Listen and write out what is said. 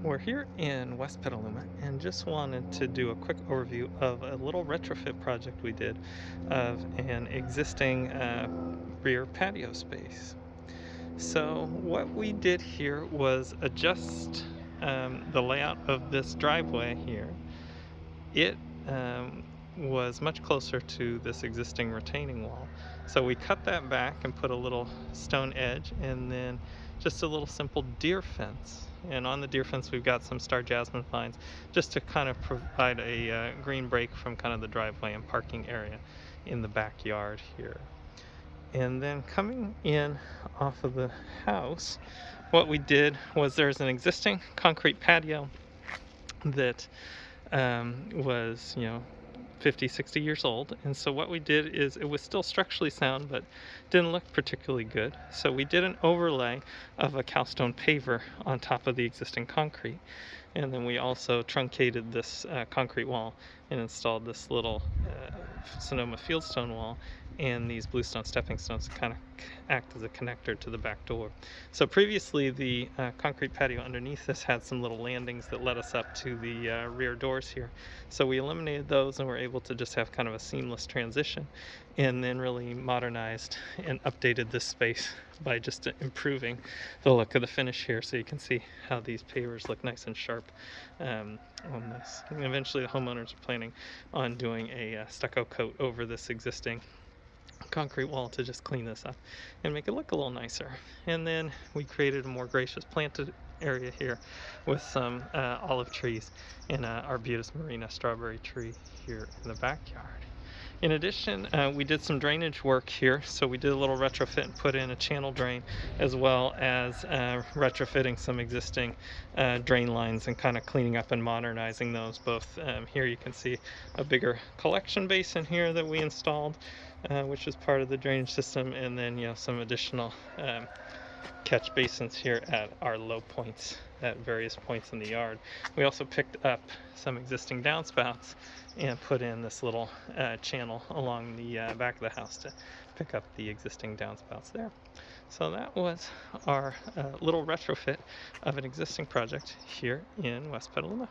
We're here in West Petaluma and just wanted to do a quick overview of a little retrofit project we did of an existing rear patio space. So what we did here was adjust the layout of this driveway here. It was much closer to this existing retaining wall. So we cut that back and put a little stone edge and then just a little simple deer fence. And on the deer fence, we've got some star jasmine vines just to kind of provide a green break from kind of the driveway and parking area in the backyard here. And then coming in off of the house, what we did was there's an existing concrete patio that was 50, 60 years old. And so what we did is it was still structurally sound, but didn't look particularly good. So we did an overlay of a Calstone paver on top of the existing concrete. And then we also truncated this concrete wall and installed this little Sonoma fieldstone wall and these bluestone stepping stones to kind of act as a connector to the back door. So previously the concrete patio underneath this had some little landings that led us up to the rear doors here. So we eliminated those and were able to just have kind of a seamless transition, and then really modernized and updated this space by just improving the look of the finish here. So you can see how these pavers look nice and sharp on this. And eventually the homeowners are planning on doing a stucco coat over this existing concrete wall to just clean this up and make it look a little nicer. And then we created a more gracious planted area here with some olive trees and Arbutus marina strawberry tree here in the backyard. In addition, we did some drainage work here, so we did a little retrofit and put in a channel drain, as well as retrofitting some existing drain lines and kind of cleaning up and modernizing those. Both here you can see a bigger collection basin here that we installed, which is part of the drainage system, and then some additional catch basins here at our low points at various points in the yard. We also picked up some existing downspouts and put in this little channel along the back of the house to pick up the existing downspouts there. So that was our little retrofit of an existing project here in West Petaluma.